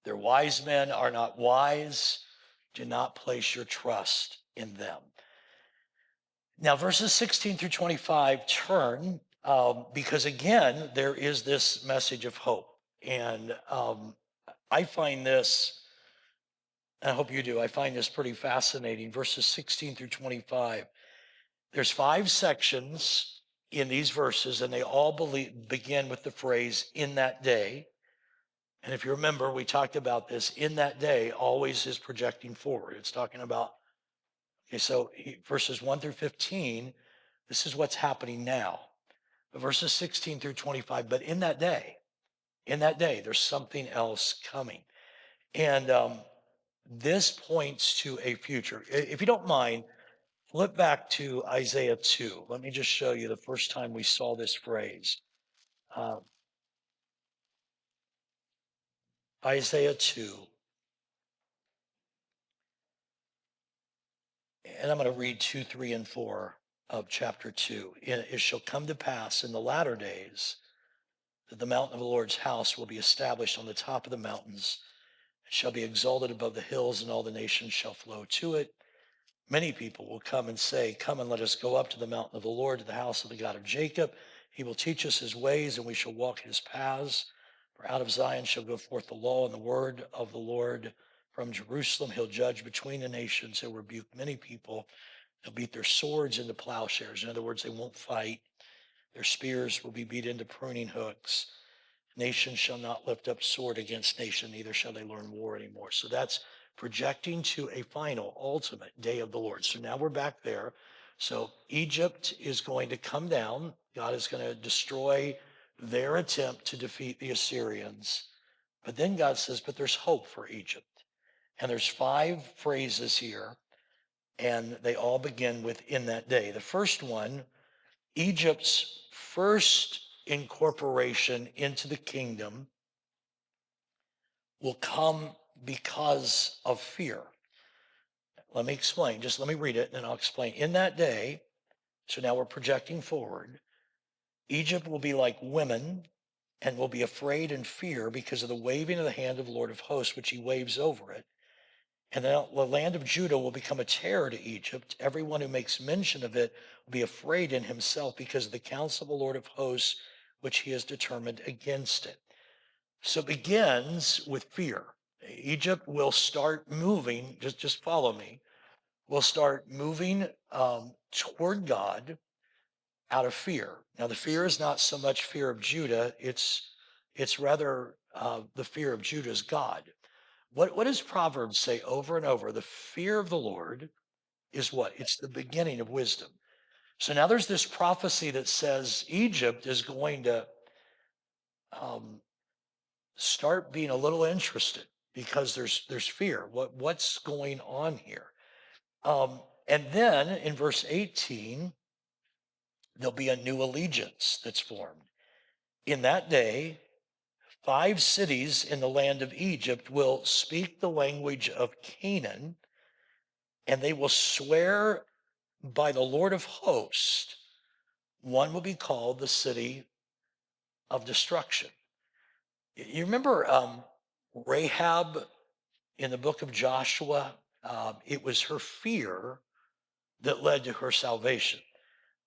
Their wise men are not wise. Do not place your trust in them. Now, verses 16 through 25 turn because, again, there is this message of hope. And I find this, and I hope you do, I find this pretty fascinating. Verses 16 through 25. There's 5 sections in these verses, and they all begin with the phrase, in that day. And if you remember, we talked about this. In that day always is projecting forward. It's talking about, okay, so verses 1 through 15, this is what's happening now. But verses 16 through 25, but in that day, there's something else coming. And this points to a future. If you don't mind, flip back to Isaiah 2. Let me just show you the first time we saw this phrase. Uh, Isaiah 2. And I'm going to read 2, 3, and 4 of chapter 2. It shall come to pass in the latter days that the mountain of the Lord's house will be established on the top of the mountains. It shall be exalted above the hills, and all the nations shall flow to it. Many people will come and say, come and let us go up to the mountain of the Lord, to the house of the God of Jacob. He will teach us his ways, and we shall walk in his paths. For out of Zion shall go forth the law and the word of the Lord. From Jerusalem he'll judge between the nations. He'll rebuke many people. He'll beat their swords into plowshares. In other words, they won't fight. Their spears will be beat into pruning hooks. Nation shall not lift up sword against nation, neither shall they learn war anymore. So that's projecting to a final, ultimate day of the Lord. So now we're back there. So Egypt is going to come down. God is going to destroy their attempt to defeat the Assyrians. But then God says, but there's hope for Egypt. And there's 5 phrases here, and they all begin with in that day. The first one, Egypt's first incorporation into the kingdom will come because of fear. Let me explain. Just let me read it and then I'll explain. In that day, so now we're projecting forward, Egypt will be like women and will be afraid and fear because of the waving of the hand of the Lord of hosts, which he waves over it. And the land of Judah will become a terror to Egypt. Everyone who makes mention of it will be afraid in himself because of the counsel of the Lord of hosts, which he has determined against it. So it begins with fear. Egypt will start moving, just follow me, will start moving toward God out of fear. Now, the fear is not so much fear of Judah, it's rather the fear of Judah's God. What does Proverbs say over and over? The fear of the Lord is what? It's the beginning of wisdom. So now there's this prophecy that says Egypt is going to um, start being a little interested because there's fear. What's going on here? And then in verse 18, there'll be a new allegiance that's formed. In that day, 5 cities in the land of Egypt will speak the language of Canaan, and they will swear by the Lord of hosts. One will be called the city of destruction. You remember Rahab in the book of Joshua? It was her fear that led to her salvation.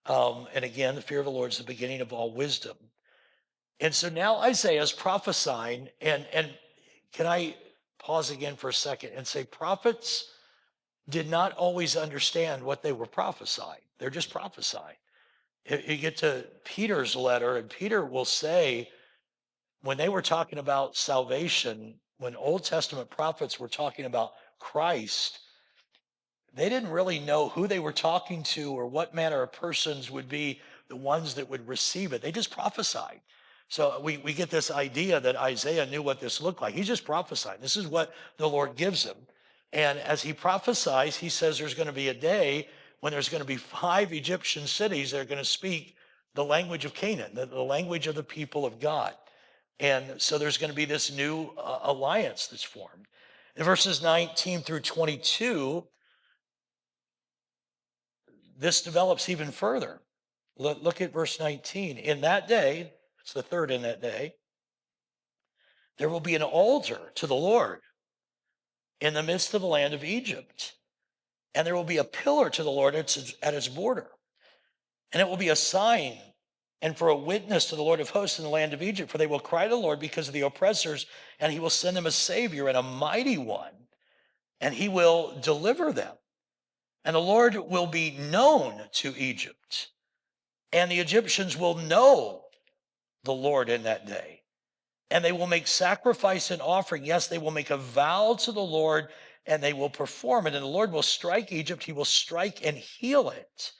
And again, the fear of the Lord is the beginning of all wisdom. And so now Isaiah is prophesying, and can I pause again for a second and say prophets did not always understand what they were prophesying. They're just prophesying. You get to Peter's letter, and Peter will say, when they were talking about salvation, when Old Testament prophets were talking about Christ, they didn't really know who they were talking to or what manner of persons would be the ones that would receive it. They just prophesied. So we get this idea that Isaiah knew what this looked like. He's just prophesying. This is what the Lord gives him. And as he prophesies, he says there's going to be a day when there's going to be 5 Egyptian cities that are going to speak the language of Canaan, the language of the people of God. And so there's going to be this new alliance that's formed. In verses 19 through 22, this develops even further. Look at verse 19. In that day, it's the third in that day, there will be an altar to the Lord in the midst of the land of Egypt. And there will be a pillar to the Lord at its border. And it will be a sign and for a witness to the Lord of hosts in the land of Egypt. For they will cry to the Lord because of the oppressors, and he will send them a savior and a mighty one, and he will deliver them. And the Lord will be known to Egypt, and the Egyptians will know the Lord in that day. And they will make sacrifice and offering. Yes, they will make a vow to the Lord, and they will perform it. And the Lord will strike Egypt. He will strike and heal it.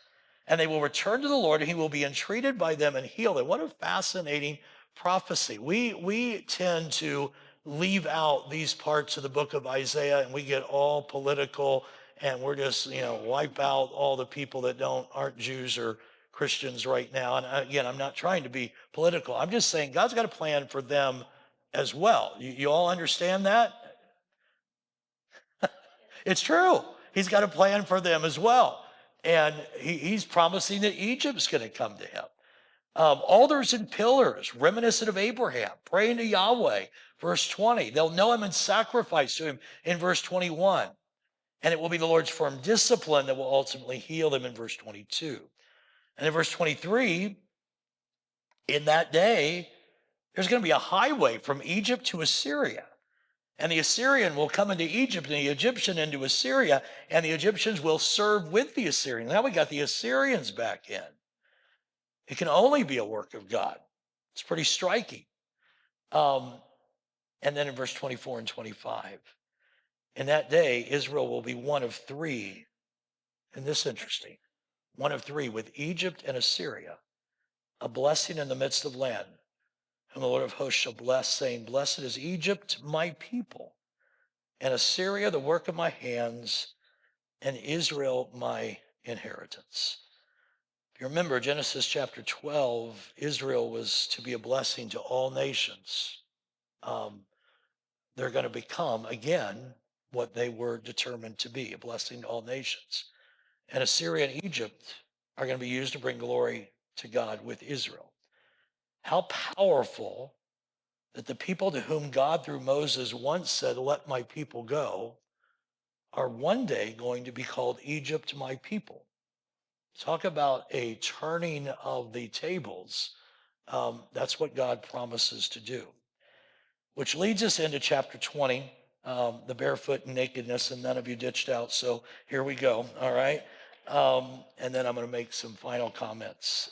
And they will return to the Lord, and he will be entreated by them and heal it. What a fascinating prophecy. We tend to leave out these parts of the book of Isaiah and we get all political and we're just, wipe out all the people that aren't Jews or Christians right now. And again, I'm not trying to be political. I'm just saying God's got a plan for them as well. You all understand that? It's true. He's got a plan for them as well. And he's promising that Egypt's going to come to him. Alders and pillars, reminiscent of Abraham, praying to Yahweh, verse 20. They'll know him and sacrifice to him in verse 21. And it will be the Lord's firm discipline that will ultimately heal them in verse 22. And in verse 23, in that day, there's going to be a highway from Egypt to Assyria. And the Assyrian will come into Egypt and the Egyptian into Assyria, and the Egyptians will serve with the Assyrians. Now we got the Assyrians back in. It can only be a work of God. It's pretty striking. And then in verse 24 and 25, in that day, Israel will be one of three. And this is interesting. One of three with Egypt and Assyria, a blessing in the midst of land, whom the Lord of hosts shall bless, saying, blessed is Egypt, my people, and Assyria, the work of my hands, and Israel, my inheritance. If you remember Genesis chapter 12, Israel was to be a blessing to all nations. They're going to become, again, what they were determined to be, a blessing to all nations. And Assyria and Egypt are going to be used to bring glory to God with Israel. How powerful that the people to whom God through Moses once said, let my people go, are one day going to be called Egypt, my people. Talk about a turning of the tables. That's what God promises to do. Which leads us into chapter 20, the barefoot and nakedness, and none of you ditched out, so here we go, all right? And then I'm going to make some final comments.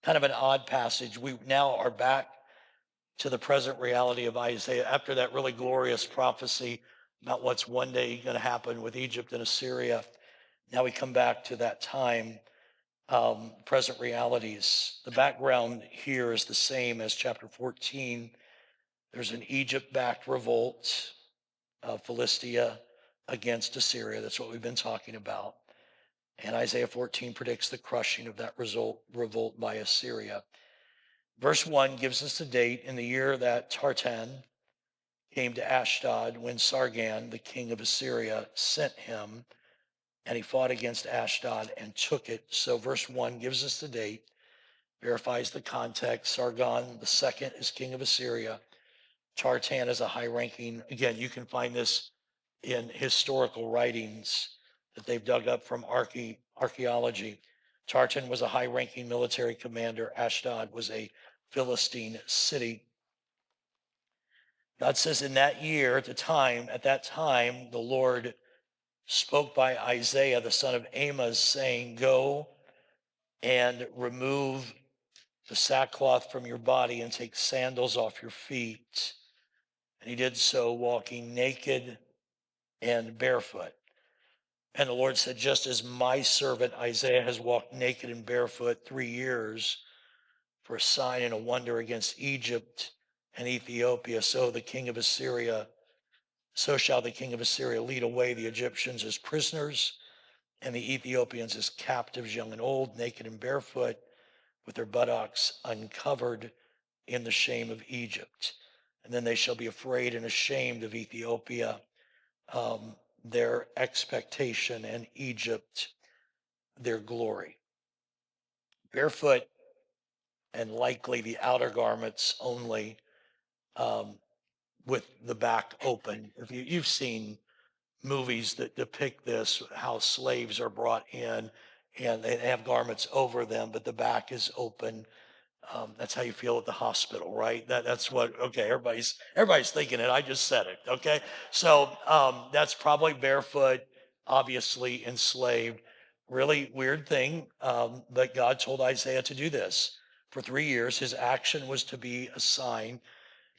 Kind of an odd passage. We now are back to the present reality of Isaiah after that really glorious prophecy about what's one day going to happen with Egypt and Assyria. Now we come back to that time, present realities. The background here is the same as chapter 14. There's an Egypt-backed revolt of Philistia against Assyria. That's what we've been talking about. And Isaiah 14 predicts the crushing of that revolt by Assyria. Verse 1 gives us the date in the year that Tartan came to Ashdod, when Sargon, the king of Assyria, sent him, and he fought against Ashdod and took it. So verse 1 gives us the date, verifies the context. Sargon the second is king of Assyria. Tartan is a high-ranking, again, you can find this in historical writings that they've dug up from archaeology. Tartan was a high-ranking military commander. Ashdod was a Philistine city. God says in that year, at that time, the Lord spoke by Isaiah, the son of Amos, saying, go and remove the sackcloth from your body and take sandals off your feet. And he did so, walking naked and barefoot. And the Lord said, just as my servant Isaiah has walked naked and barefoot 3 years for a sign and a wonder against Egypt and Ethiopia, so shall the king of Assyria lead away the Egyptians as prisoners and the Ethiopians as captives, young and old, naked and barefoot, with their buttocks uncovered in the shame of Egypt. And then they shall be afraid and ashamed of Ethiopia, their expectation, and Egypt, their glory. Barefoot and likely the outer garments only, with the back open. If you've seen movies that depict this, how slaves are brought in and they have garments over them, but the back is open. That's how you feel at the hospital, right? That's what, okay, everybody's thinking it. I just said it, okay? So that's probably barefoot, obviously enslaved. Really weird thing, but God told Isaiah to do this. For 3 years, his action was to be a sign.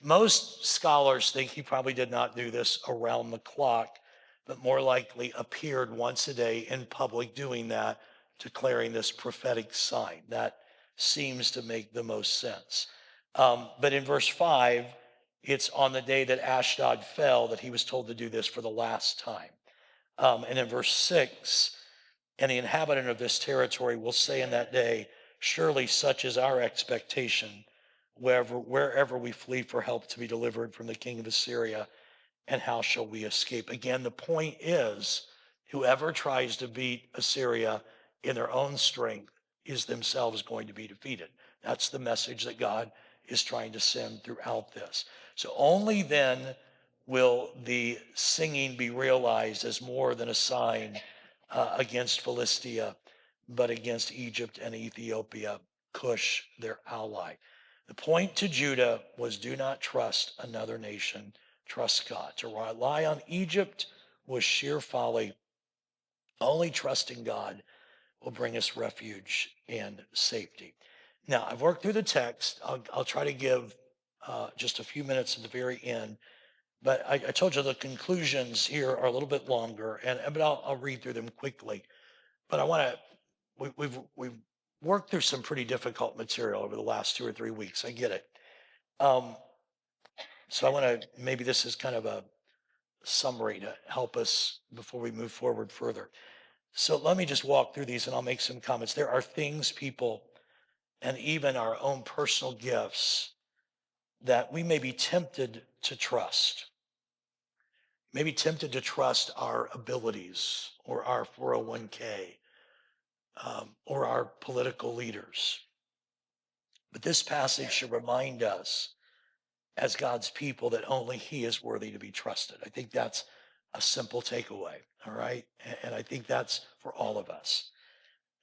Most scholars think he probably did not do this around the clock, but more likely appeared once a day in public doing that, declaring this prophetic sign. That seems to make the most sense. But in verse 5, It's on the day that Ashdod fell that he was told to do this for the last time. And in verse 6, and the inhabitant of this territory will say in that day, surely such is our expectation, wherever we flee for help to be delivered from the king of Assyria, and how shall we escape? Again, the point is whoever tries to beat Assyria in their own strength is themselves going to be defeated. That's the message that God is trying to send throughout this. So only then will the singing be realized as more than a sign against Philistia, but against Egypt and Ethiopia, Cush, their ally. The point to Judah was do not trust another nation, trust God. To rely on Egypt was sheer folly. Only trusting God will bring us refuge and safety. Now, I've worked through the text. I'll try to give just a few minutes at the very end. But I told you the conclusions here are a little bit longer, but I'll read through them quickly. But I want to, we've worked through some pretty difficult material over the last 2 or 3 weeks. I get it. So I want to, maybe this is kind of a summary to help us before we move forward further. So let me just walk through these and I'll make some comments. There are things, people, and even our own personal gifts that we may be tempted to trust. Maybe tempted to trust our abilities or our 401k or our political leaders. But this passage should remind us as God's people that only he is worthy to be trusted. I think that's a simple takeaway, all right? And I think that's for all of us.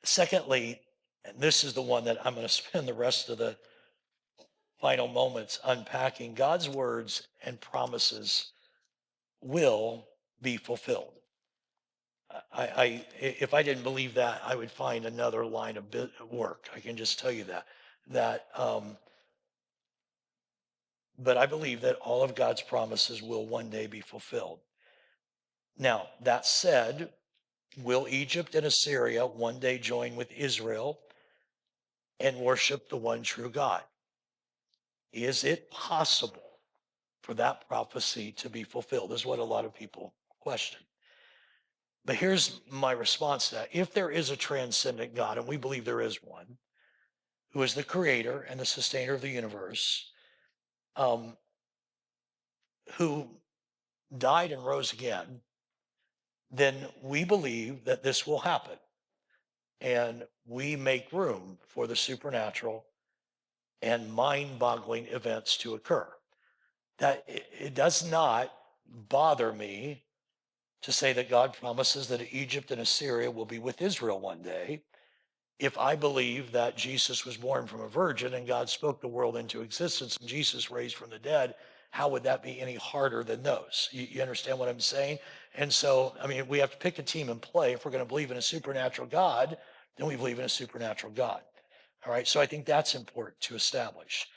Secondly, and this is the one that I'm going to spend the rest of the final moments unpacking, God's words and promises will be fulfilled. If I didn't believe that, I would find another line of work. I can just tell you that. But I believe that all of God's promises will one day be fulfilled. Now, that said, will Egypt and Assyria one day join with Israel and worship the one true God? Is it possible for that prophecy to be fulfilled? Is what a lot of people question. But here's my response to that. If there is a transcendent God, and we believe there is one, who is the creator and the sustainer of the universe, who died and rose again, then we believe that this will happen. And we make room for the supernatural and mind-boggling events to occur. That it does not bother me to say that God promises that Egypt and Assyria will be with Israel one day. If I believe that Jesus was born from a virgin and God spoke the world into existence and Jesus raised from the dead, how would that be any harder than those? You understand what I'm saying? And so, I mean, we have to pick a team and play. If we're going to believe in a supernatural God, then we believe in a supernatural God. All right, so I think that's important to establish.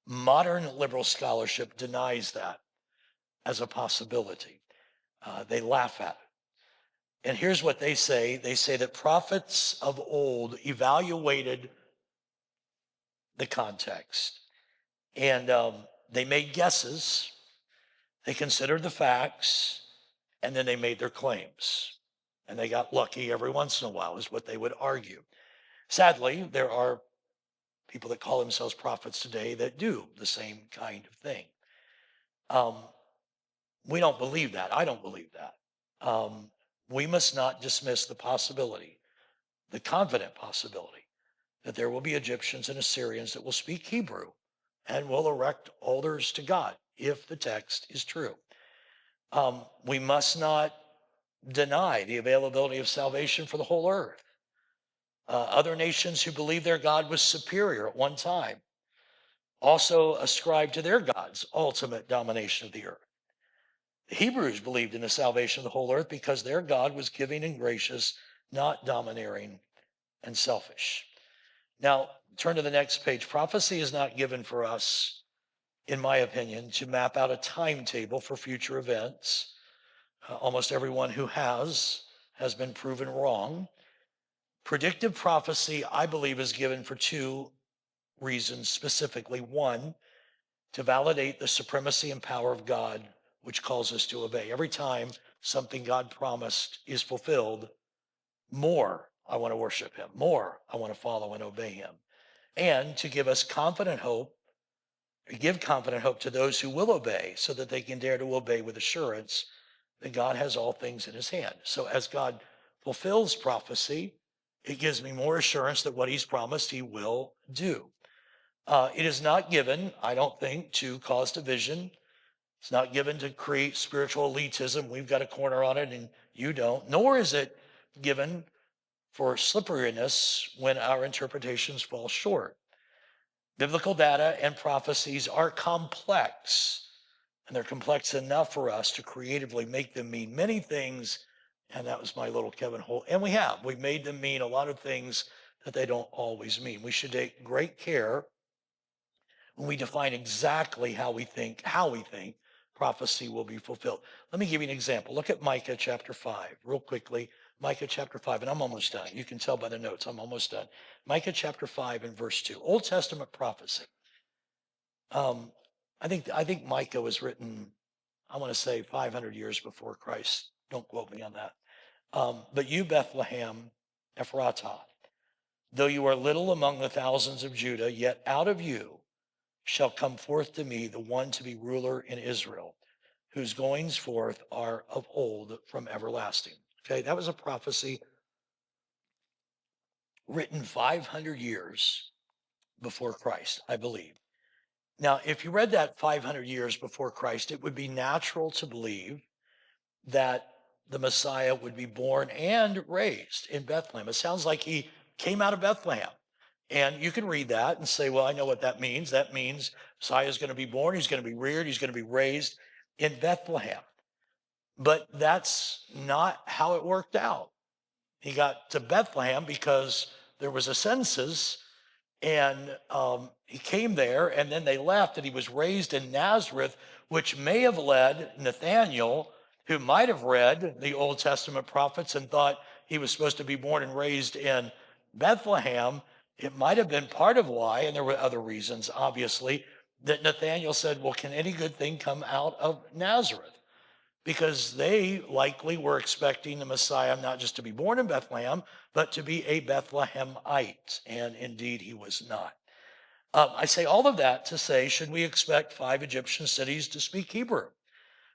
Modern liberal scholarship denies that as a possibility. They laugh at it. And here's what they say. They say that prophets of old evaluated the context and they made guesses, they considered the facts, and then they made their claims. And they got lucky every once in a while, is what they would argue. Sadly, there are people that call themselves prophets today that do the same kind of thing. We don't believe that. I don't believe that. We must not dismiss the possibility, the confident possibility, that there will be Egyptians and Assyrians that will speak Hebrew and will erect altars to God if the text is true. We must not deny the availability of salvation for the whole earth. Other nations who believe their God was superior at one time also ascribed to their gods ultimate domination of the earth. The Hebrews believed in the salvation of the whole earth because their God was giving and gracious, not domineering and selfish. Now, turn to the next page. Prophecy is not given for us, in my opinion, to map out a timetable for future events. Almost everyone who has been proven wrong. Predictive prophecy, I believe, is given for two reasons specifically. One, to validate the supremacy and power of God, which calls us to obey. Every time something God promised is fulfilled, more I want to worship him, more I want to follow and obey him. And to give us confident hope, give confident hope to those who will obey so that they can dare to obey with assurance that God has all things in his hand. So as God fulfills prophecy, it gives me more assurance that what he's promised he will do. It is not given, I don't think, to cause division. It's not given to create spiritual elitism. We've got a corner on it and you don't. Nor is it given for slipperiness when our interpretations fall short. Biblical data and prophecies are complex, and they're complex enough for us to creatively make them mean many things. And that was my little Kevin Holt. And we've made them mean a lot of things that they don't always mean. We should take great care when we define exactly how we think prophecy will be fulfilled. Let me give you an example. Look at Micah chapter 5 real quickly. Micah chapter 5, and I'm almost done. You can tell by the notes, I'm almost done. Micah chapter 5 and verse 2, Old Testament prophecy. I think Micah was written, I want to say 500 years before Christ. Don't quote me on that. But you, Bethlehem, Ephratah, though you are little among the thousands of Judah, yet out of you shall come forth to me the one to be ruler in Israel, whose goings forth are of old from everlasting. Okay, that was a prophecy written 500 years before Christ, I believe. Now, if you read that 500 years before Christ, it would be natural to believe that the Messiah would be born and raised in Bethlehem. It sounds like he came out of Bethlehem. And you can read that and say, well, I know what that means. That means Messiah is going to be born, he's going to be reared, he's going to be raised in Bethlehem. But that's not how it worked out. He got to Bethlehem because there was a census, and he came there, and then they left, and he was raised in Nazareth, which may have led Nathanael, who might have read the Old Testament prophets and thought he was supposed to be born and raised in Bethlehem. It might have been part of why, and there were other reasons, obviously, that Nathanael said, well, can any good thing come out of Nazareth? Because they likely were expecting the Messiah not just to be born in Bethlehem, but to be a Bethlehemite. And indeed, he was not. I say all of that to say, should we expect 5 Egyptian cities to speak Hebrew?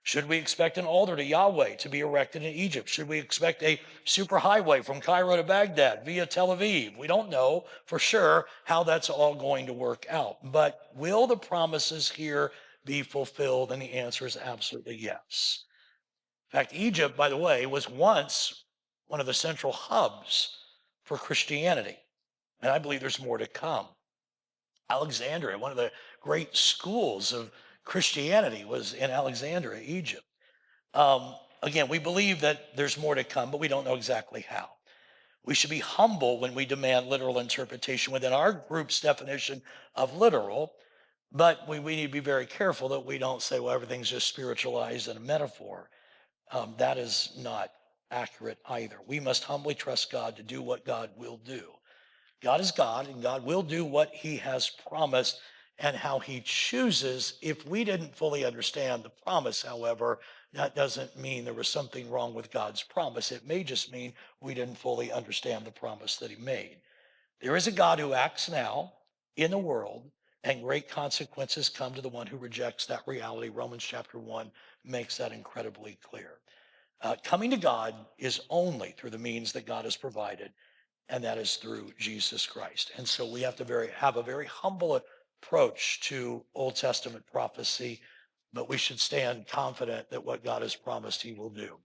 Should we expect an altar to Yahweh to be erected in Egypt? Should we expect a superhighway from Cairo to Baghdad via Tel Aviv? We don't know for sure how that's all going to work out. But will the promises here be fulfilled? And the answer is absolutely yes. In fact, Egypt, by the way, was once one of the central hubs for Christianity. And I believe there's more to come. Alexandria, one of the great schools of Christianity, was in Alexandria, Egypt. Again, we believe that there's more to come, but we don't know exactly how. We should be humble when we demand literal interpretation within our group's definition of literal, but we need to be very careful that we don't say, well, everything's just spiritualized and a metaphor. That is not accurate either. We must humbly trust God to do what God will do. God is God, and God will do what he has promised and how he chooses. If we didn't fully understand the promise, however, that doesn't mean there was something wrong with God's promise. It may just mean we didn't fully understand the promise that he made. There is a God who acts now in the world, and great consequences come to the one who rejects that reality. Romans chapter 1 makes that incredibly clear. Coming to God is only through the means that God has provided, and that is through Jesus Christ. And so we have to have a very humble approach to Old Testament prophecy, but we should stand confident that what God has promised he will do.